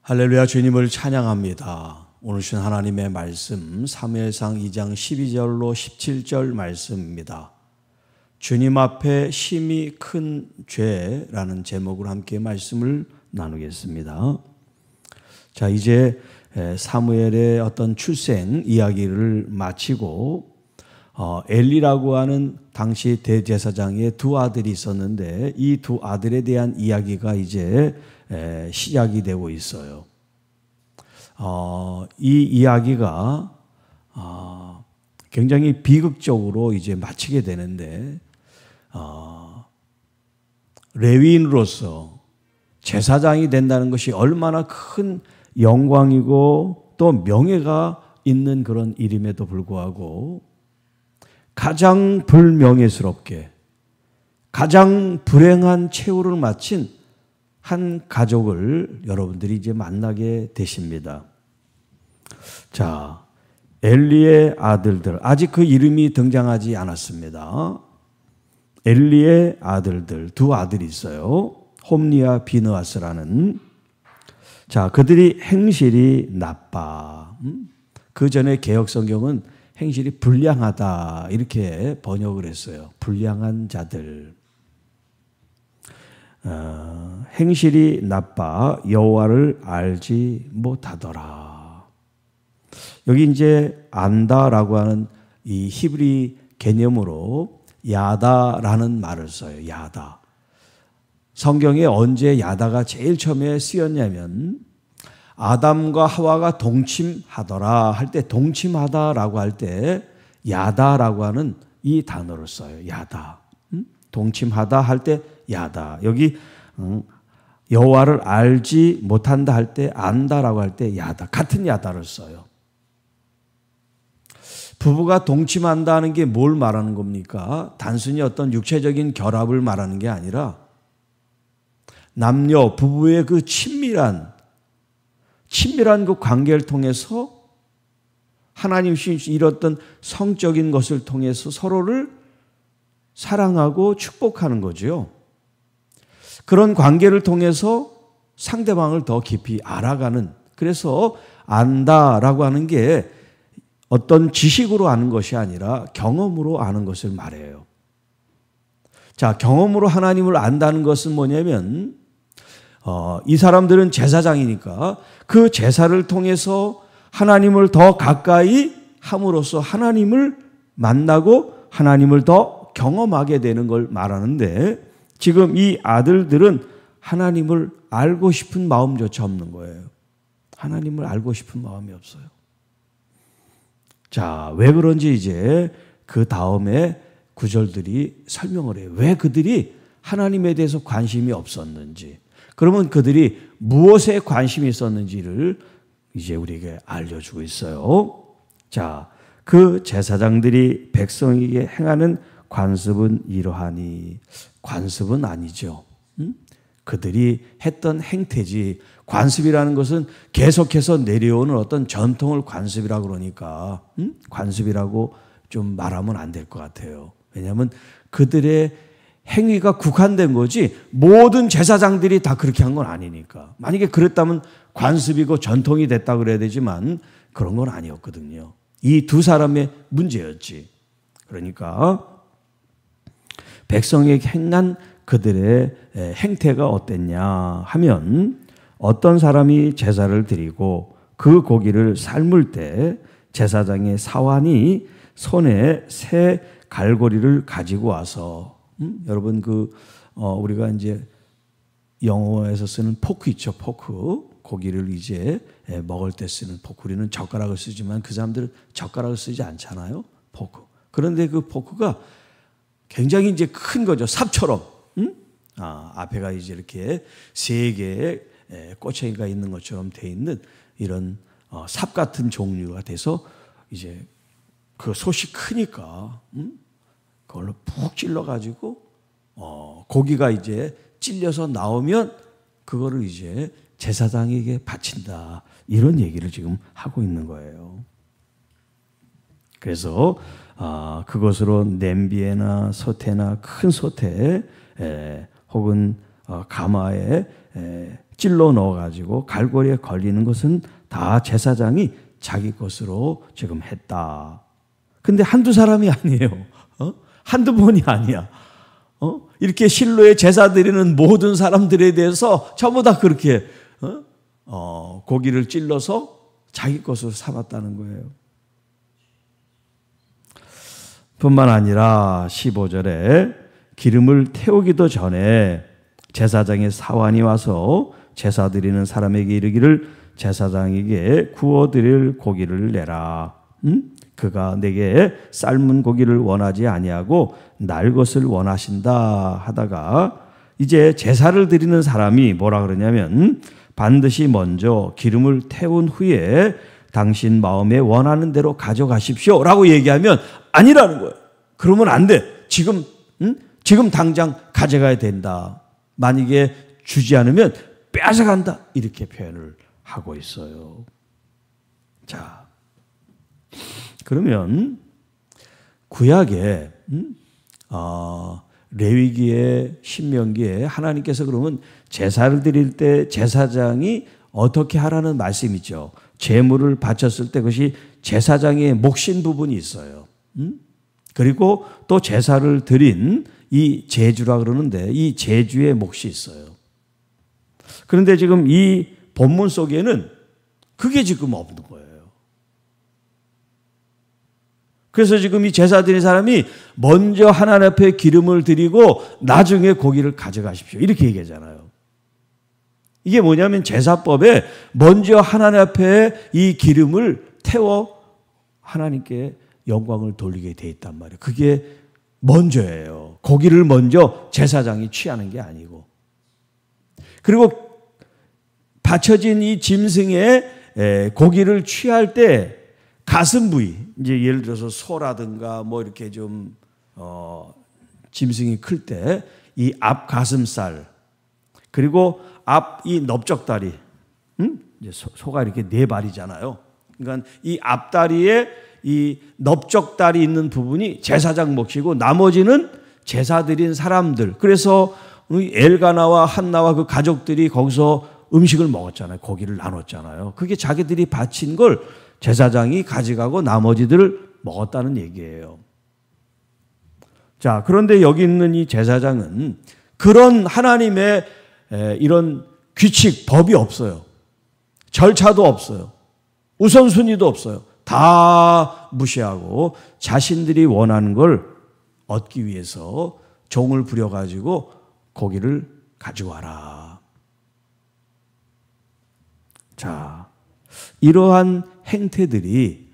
할렐루야, 주님을 찬양합니다. 오늘 주신 하나님의 말씀 사무엘상 2장 12절로 17절 말씀입니다. 주님 앞에 심히 큰 죄라는 제목으로 함께 말씀을 나누겠습니다. 자, 이제 사무엘의 어떤 출생 이야기를 마치고 엘리라고 하는 당시 대제사장의 두 아들이 있었는데 이 두 아들에 대한 이야기가 이제 시작이 되고 있어요. 이 이야기가 굉장히 비극적으로 이제 마치게 되는데 레위인으로서 제사장이 된다는 것이 얼마나 큰 영광이고 또 명예가 있는 그런 일임에도 불구하고 가장 불명예스럽게 가장 불행한 최후를 마친 한 가족을 여러분들이 이제 만나게 되십니다. 자, 엘리의 아들들, 아직 그 이름이 등장하지 않았습니다. 엘리의 아들들, 두 아들이 있어요. 홈리와 비느하스라는. 자, 그들이 행실이 나빠. 그 전에 개역성경은 행실이 불량하다 이렇게 번역을 했어요. 불량한 자들. 행실이 나빠 여호와를 알지 못하더라. 여기 이제 안다라고 하는 이 히브리 개념으로 야다라는 말을 써요. 야다. 성경에 언제 야다가 제일 처음에 쓰였냐면 아담과 하와가 동침하더라 할 때 동침하다라고 할 때 야다라고 하는 이 단어를 써요. 야다. 동침하다 할 때 야다. 여기 여호와를 알지 못한다 할 때 안다라고 할 때 야다. 같은 야다를 써요. 부부가 동침한다는 게 뭘 말하는 겁니까? 단순히 어떤 육체적인 결합을 말하는 게 아니라 남녀 부부의 그 친밀한 그 관계를 통해서 하나님 주신 이런 성적인 것을 통해서 서로를 사랑하고 축복하는 거죠. 그런 관계를 통해서 상대방을 더 깊이 알아가는, 그래서 안다라고 하는 게 어떤 지식으로 아는 것이 아니라 경험으로 아는 것을 말해요. 자, 경험으로 하나님을 안다는 것은 뭐냐면 이 사람들은 제사장이니까 그 제사를 통해서 하나님을 더 가까이 함으로써 하나님을 만나고 하나님을 더 경험하게 되는 걸 말하는데 지금 이 아들들은 하나님을 알고 싶은 마음조차 없는 거예요. 하나님을 알고 싶은 마음이 없어요. 자, 왜 그런지 이제 그 다음에 구절들이 설명을 해요. 왜 그들이 하나님에 대해서 관심이 없었는지, 그러면 그들이 무엇에 관심이 있었는지를 이제 우리에게 알려주고 있어요. 자, 그 제사장들이 백성에게 행하는 관습은 이러하니. 관습은 아니죠. 그들이 했던 행태지. 관습이라는 것은 계속해서 내려오는 어떤 전통을 관습이라고 그러니까 관습이라고 좀 말하면 안 될 것 같아요. 왜냐하면 그들의 행위가 국한된 거지 모든 제사장들이 다 그렇게 한 건 아니니까. 만약에 그랬다면 관습이고 전통이 됐다 그래야 되지만 그런 건 아니었거든요. 이 두 사람의 문제였지. 그러니까 백성에게 행한 그들의 행태가 어땠냐 하면 어떤 사람이 제사를 드리고 그 고기를 삶을 때 제사장의 사환이 손에 새 갈고리를 가지고 와서 여러분 우리가 이제 영어에서 쓰는 포크 있죠. 포크. 고기를 이제 먹을 때 쓰는 포크. 우리는 젓가락을 쓰지만 그 사람들은 젓가락을 쓰지 않잖아요. 포크. 그런데 그 포크가 굉장히 이제 큰 거죠. 삽처럼. 앞에가 이제 이렇게 세 개의 꼬챙이가 있는 것처럼 돼 있는 이런 삽 같은 종류가 돼서 이제 그 솥이 크니까 그걸로 푹 찔러가지고 고기가 이제 찔려서 나오면 그거를 이제 제사장에게 바친다. 이런 얘기를 지금 하고 있는 거예요. 그래서 그것으로 냄비에나 솥에나 큰 솥에 혹은 가마에 찔러 넣어가지고 갈고리에 걸리는 것은 다 제사장이 자기 것으로 지금 했다. 근데 한두 사람이 아니에요. 한두 번이 아니야. 이렇게 실로에 제사 드리는 모든 사람들에 대해서 전부 다 그렇게 고기를 찔러서 자기 것으로 삼았다는 거예요. 뿐만 아니라 15절에 기름을 태우기도 전에 제사장의 사환이 와서 제사 드리는 사람에게 이르기를 제사장에게 구워드릴 고기를 내라. 그가 내게 삶은 고기를 원하지 아니하고 날 것을 원하신다 하다가 이제 제사를 드리는 사람이 뭐라 그러냐면 반드시 먼저 기름을 태운 후에 당신 마음에 원하는 대로 가져가십시오 라고 얘기하면 아니라는 거예요. 그러면 안 돼. 지금 당장 가져가야 된다. 만약에 주지 않으면 뺏어간다. 이렇게 표현을 하고 있어요. 자, 그러면 구약에 레위기에 신명기에 하나님께서 그러면 제사를 드릴 때 제사장이 어떻게 하라는 말씀이죠. 제물을 바쳤을 때 그것이 제사장의 몫인 부분이 있어요. 그리고 또 제사를 드린 이 제주라 그러는데 이 제주의 몫이 있어요. 그런데 지금 이 본문 속에는 그게 지금 없는 거예요. 그래서 지금 이 제사 드린 사람이 먼저 하나님 앞에 기름을 드리고 나중에 고기를 가져가십시오. 이렇게 얘기하잖아요. 이게 뭐냐면 제사법에 먼저 하나님 앞에 이 기름을 태워 하나님께 영광을 돌리게 돼 있단 말이에요. 그게 먼저예요. 고기를 먼저 제사장이 취하는 게 아니고. 그리고 바쳐진 이 짐승의 고기를 취할 때 가슴 부위, 이제 예를 들어서 소라든가 뭐 이렇게 좀 짐승이 클 때 이 앞 가슴살 그리고 앞 이 넓적다리, 이제 소가 이렇게 네 발이잖아요. 그러니까 이 앞다리에 이 넓적다리 있는 부분이 제사장 몫이고 나머지는 제사 드린 사람들. 그래서 엘가나와 한나와 그 가족들이 거기서 음식을 먹었잖아요. 고기를 나눴잖아요. 그게 자기들이 바친 걸 제사장이 가져가고 나머지들을 먹었다는 얘기예요. 자, 그런데 여기 있는 이 제사장은 그런 하나님의 이런 규칙, 법이 없어요. 절차도 없어요. 우선순위도 없어요. 다 무시하고 자신들이 원하는 걸 얻기 위해서 종을 부려가지고 고기를 가지고 와라. 자, 이러한 행태들이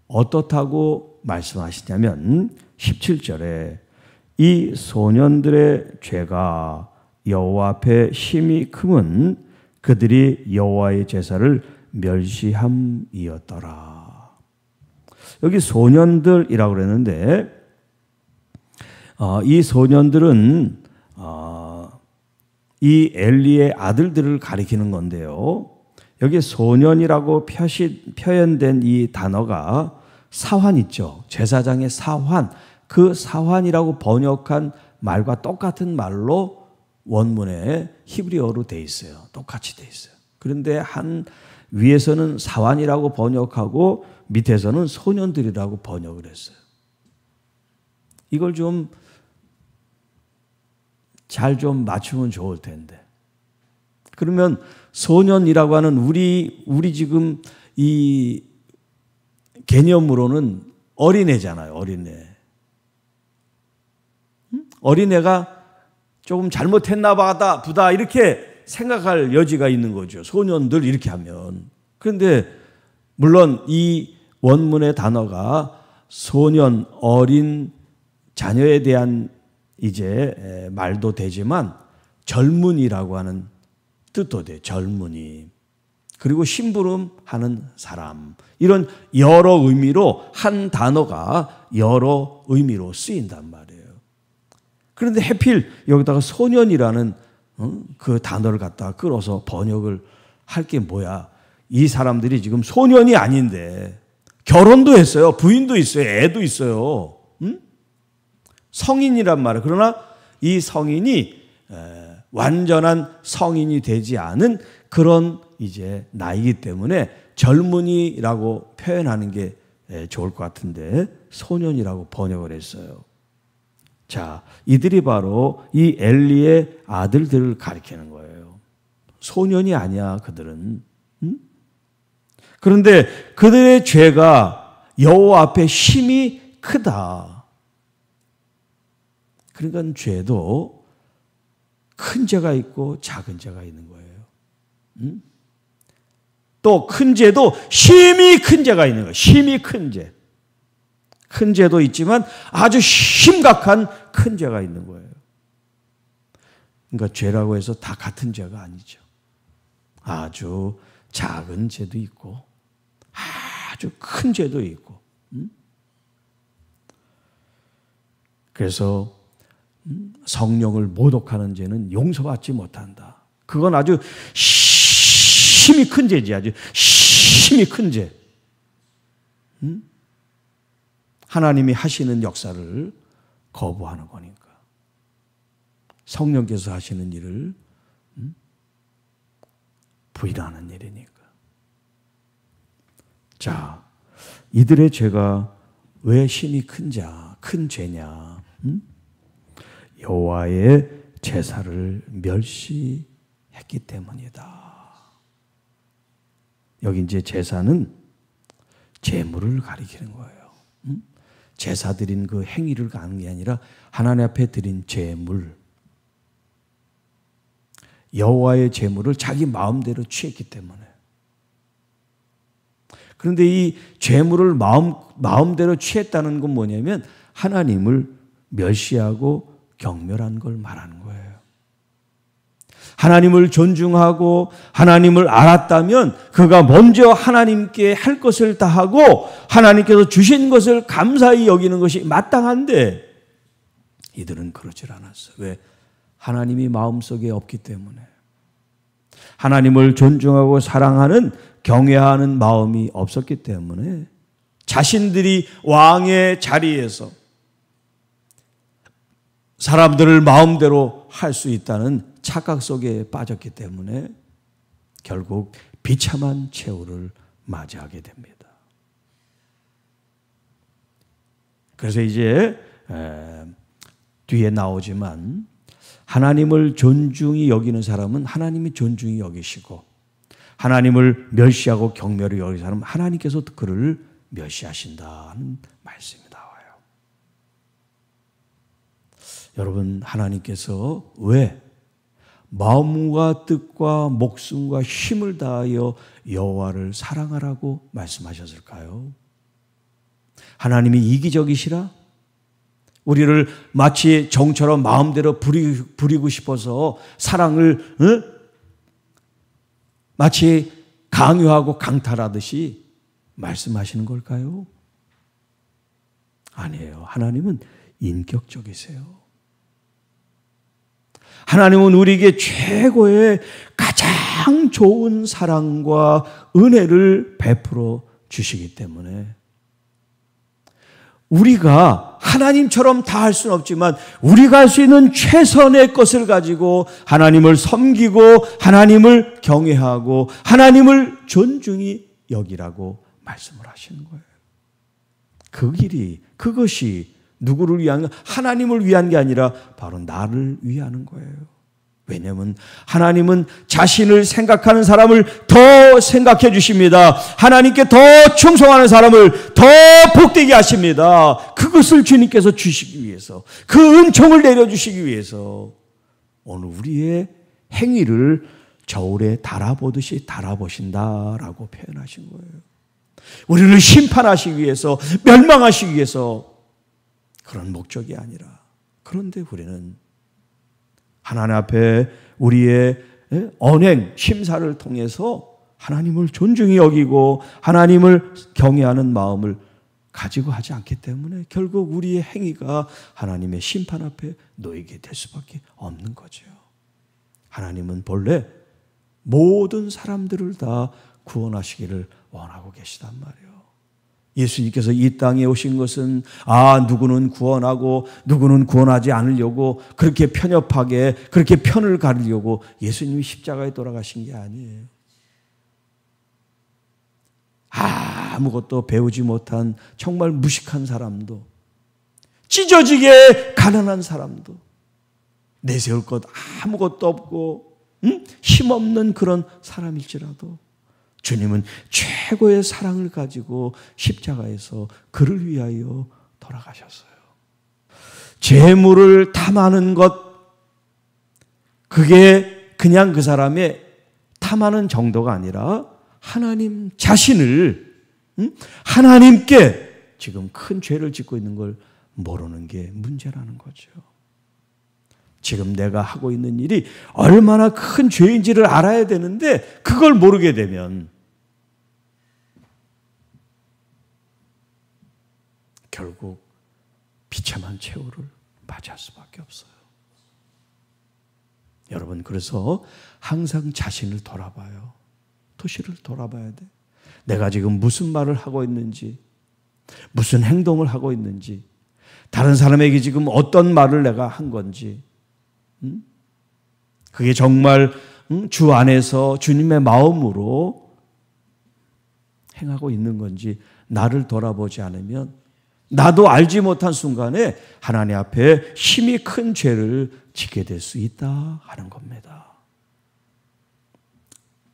어떻다고 말씀하시냐면 17절에 이 소년들의 죄가 여호와 앞에 심히 크면 그들이 여호와의 제사를 멸시함이었더라. 여기 소년들이라고 그랬는데 이 소년들은 이 엘리의 아들들을 가리키는 건데요. 여기 소년이라고 표현된 이 단어가 사환 있죠. 제사장의 사환. 그 사환이라고 번역한 말과 똑같은 말로 원문에 히브리어로 돼 있어요. 똑같이 돼 있어요. 그런데 위에서는 사환이라고 번역하고 밑에서는 소년들이라고 번역을 했어요. 이걸 좀 잘 좀 맞추면 좋을 텐데. 그러면 소년이라고 하는 우리 지금 이 개념으로는 어린애잖아요. 어린애. 어린애가 조금 잘못했나 보다 이렇게 생각할 여지가 있는 거죠. 소년들 이렇게 하면. 그런데 물론 이 원문의 단어가 소년, 어린 자녀에 대한 이제 말도 되지만 젊은이라고 하는 뜻도 돼. 젊은이. 그리고 심부름하는 사람. 이런 여러 의미로 한 단어가 여러 의미로 쓰인단 말이에요. 그런데 하필 여기다가 소년이라는 그 단어를 갖다가 끌어서 번역을 할 게 뭐야. 이 사람들이 지금 소년이 아닌데 결혼도 했어요. 부인도 있어요. 애도 있어요. 성인이란 말이에요. 그러나 이 성인이 완전한 성인이 되지 않은 그런 이제 나이기 때문에 젊은이라고 표현하는 게 좋을 것 같은데 소년이라고 번역을 했어요. 자, 이들이 바로 이 엘리의 아들들을 가리키는 거예요. 소년이 아니야, 그들은. 응? 그런데 그들의 죄가 여호와 앞에 힘이 크다. 그러니까 죄도 큰 죄가 있고 작은 죄가 있는 거예요. 응? 또 큰 죄도 힘이 큰 죄가 있는 거예요. 힘이 큰 죄. 큰 죄도 있지만 아주 심각한 큰 죄가 있는 거예요. 그러니까 죄라고 해서 다 같은 죄가 아니죠. 아주 작은 죄도 있고 아주 큰 죄도 있고. 그래서 성령을 모독하는 죄는 용서받지 못한다. 그건 아주 힘이 큰 죄지. 아주 힘이 큰 죄. 하나님이 하시는 역사를 거부하는 거니까. 성령께서 하시는 일을 부인하는 일이니까. 자, 이들의 죄가 왜 힘이 큰 죄냐? 여호와의 제사를 멸시했기 때문이다. 여기 이제 제사는 제물을 가리키는 거예요. 제사 드린 그 행위를 가는 게 아니라 하나님 앞에 드린 제물. 여호와의 제물을 자기 마음대로 취했기 때문에. 그런데 이 제물을 마음대로 취했다는 건 뭐냐면 하나님을 멸시하고 경멸한 걸 말하는 거예요. 하나님을 존중하고 하나님을 알았다면 그가 먼저 하나님께 할 것을 다 하고 하나님께서 주신 것을 감사히 여기는 것이 마땅한데 이들은 그러질 않았어요. 왜? 하나님이 마음속에 없기 때문에. 하나님을 존중하고 사랑하는 경외하는 마음이 없었기 때문에 자신들이 왕의 자리에서 사람들을 마음대로 할 수 있다는 착각 속에 빠졌기 때문에 결국 비참한 최후를 맞이하게 됩니다. 그래서 이제 뒤에 나오지만 하나님을 존중히 여기는 사람은 하나님이 존중히 여기시고 하나님을 멸시하고 경멸히 여기는 사람은 하나님께서 그를 멸시하신다는 말씀이 나와요. 여러분, 하나님께서 왜 마음과 뜻과 목숨과 힘을 다하여 여호와를 사랑하라고 말씀하셨을까요? 하나님이 이기적이시라? 우리를 마치 정처럼 마음대로 부리고 싶어서 사랑을 마치 강요하고 강탈하듯이 말씀하시는 걸까요? 아니에요. 하나님은 인격적이세요. 하나님은 우리에게 최고의 가장 좋은 사랑과 은혜를 베풀어 주시기 때문에 우리가 하나님처럼 다 할 수는 없지만 우리가 할 수 있는 최선의 것을 가지고 하나님을 섬기고 하나님을 경외하고 하나님을 존중히 여기라고 말씀을 하시는 거예요. 그 길이, 그것이 누구를 위한, 하나님을 위한 게 아니라 바로 나를 위하는 거예요. 왜냐하면 하나님은 자신을 생각하는 사람을 더 생각해 주십니다. 하나님께 더 충성하는 사람을 더 복되게 하십니다. 그것을 주님께서 주시기 위해서, 그 은총을 내려주시기 위해서 오늘 우리의 행위를 저울에 달아보듯이 달아보신다라고 표현하신 거예요. 우리를 심판하시기 위해서, 멸망하시기 위해서 그런 목적이 아니라, 그런데 우리는 하나님 앞에 우리의 언행, 심사를 통해서 하나님을 존중히 여기고 하나님을 경외하는 마음을 가지고 하지 않기 때문에 결국 우리의 행위가 하나님의 심판 앞에 놓이게 될 수밖에 없는 거죠. 하나님은 본래 모든 사람들을 다 구원하시기를 원하고 계시단 말이에요. 예수님께서 이 땅에 오신 것은 누구는 구원하고 누구는 구원하지 않으려고 그렇게 편협하게 그렇게 편을 가르려고 예수님이 십자가에 돌아가신 게 아니에요. 아무것도 배우지 못한 정말 무식한 사람도, 찢어지게 가난한 사람도, 내세울 것 아무것도 없고 힘없는 그런 사람일지라도 주님은 최고의 사랑을 가지고 십자가에서 그를 위하여 돌아가셨어요. 재물을 탐하는 것, 그게 그냥 그 사람의 탐하는 정도가 아니라 하나님 자신을, 하나님께 지금 큰 죄를 짓고 있는 걸 모르는 게 문제라는 거죠. 지금 내가 하고 있는 일이 얼마나 큰 죄인지를 알아야 되는데 그걸 모르게 되면 결국 비참한 최후를 맞이할 수밖에 없어요. 여러분, 그래서 항상 자신을 돌아봐요. 도시를 돌아봐야 돼. 내가 지금 무슨 말을 하고 있는지, 무슨 행동을 하고 있는지, 다른 사람에게 지금 어떤 말을 내가 한 건지, 그게 정말 주 안에서 주님의 마음으로 행하고 있는 건지 나를 돌아보지 않으면 나도 알지 못한 순간에 하나님 앞에 힘이 큰 죄를 짓게 될 수 있다 하는 겁니다.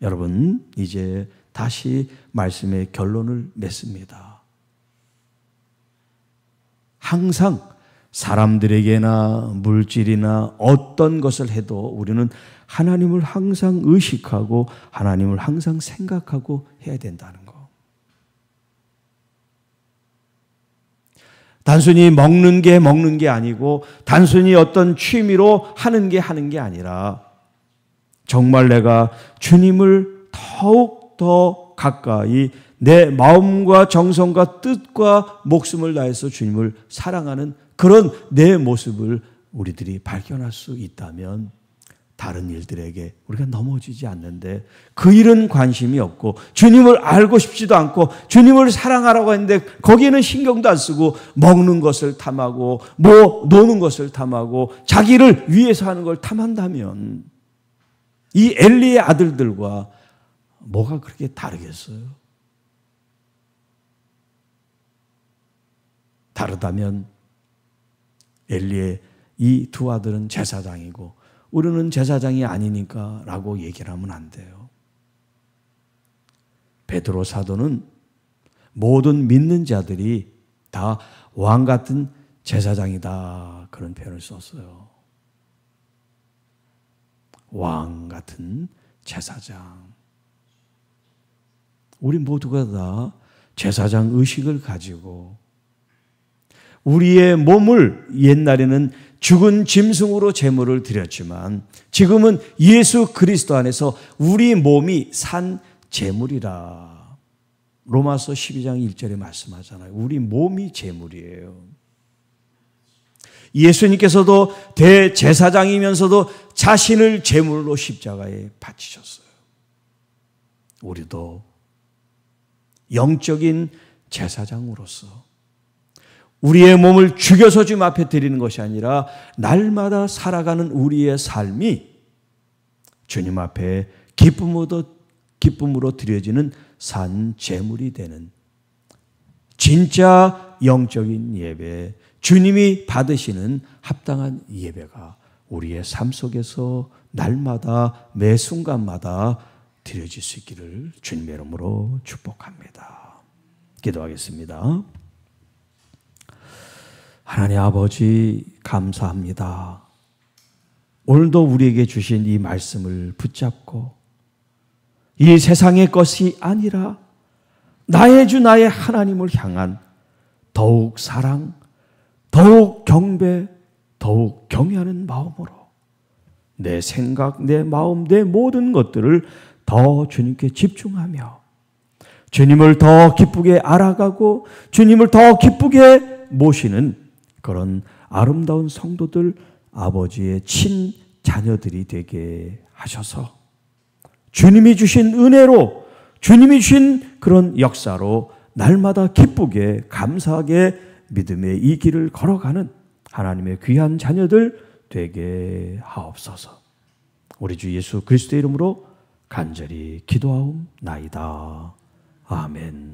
여러분, 이제 다시 말씀의 결론을 맺습니다. 항상 사람들에게나 물질이나 어떤 것을 해도 우리는 하나님을 항상 의식하고 하나님을 항상 생각하고 해야 된다는 거. 단순히 먹는 게 아니고 단순히 어떤 취미로 하는 게 아니라 정말 내가 주님을 더욱 더 가까이 내 마음과 정성과 뜻과 목숨을 다해서 주님을 사랑하는 그런 내 모습을 우리들이 발견할 수 있다면 다른 일들에게 우리가 넘어지지 않는데 그 일은 관심이 없고 주님을 알고 싶지도 않고 주님을 사랑하라고 했는데 거기에는 신경도 안 쓰고 먹는 것을 탐하고 노는 것을 탐하고 자기를 위해서 하는 걸 탐한다면 이 엘리의 아들들과 뭐가 그렇게 다르겠어요? 다르다면 엘리의 이 두 아들은 제사장이고 우리는 제사장이 아니니까 라고 얘기를 하면 안 돼요. 베드로 사도는 모든 믿는 자들이 다 왕 같은 제사장이다 그런 표현을 썼어요. 왕 같은 제사장. 우리 모두가 다 제사장 의식을 가지고 우리의 몸을 옛날에는 죽은 짐승으로 제물을 드렸지만 지금은 예수 그리스도 안에서 우리 몸이 산 제물이라. 로마서 12장 1절에 말씀하잖아요. 우리 몸이 제물이에요. 예수님께서도 대제사장이면서도 자신을 제물로 십자가에 바치셨어요. 우리도 영적인 제사장으로서 우리의 몸을 죽여서 주님 앞에 드리는 것이 아니라 날마다 살아가는 우리의 삶이 주님 앞에 기쁨으로 드려지는 산 제물이 되는 진짜 영적인 예배, 주님이 받으시는 합당한 예배가 우리의 삶 속에서 날마다 매 순간마다 드려질 수 있기를 주님의 이름으로 축복합니다. 기도하겠습니다. 하나님 아버지 감사합니다. 오늘도 우리에게 주신 이 말씀을 붙잡고 이 세상의 것이 아니라 나의 주 나의 하나님을 향한 더욱 사랑, 더욱 경배, 더욱 경외하는 마음으로 내 생각, 내 마음, 내 모든 것들을 더 주님께 집중하며 주님을 더 기쁘게 알아가고 주님을 더 기쁘게 모시는 그런 아름다운 성도들, 아버지의 친 자녀들이 되게 하셔서 주님이 주신 은혜로, 주님이 주신 그런 역사로 날마다 기쁘게 감사하게 믿음의 이 길을 걸어가는 하나님의 귀한 자녀들 되게 하옵소서. 우리 주 예수 그리스도의 이름으로 간절히 기도하옵나이다. 아멘.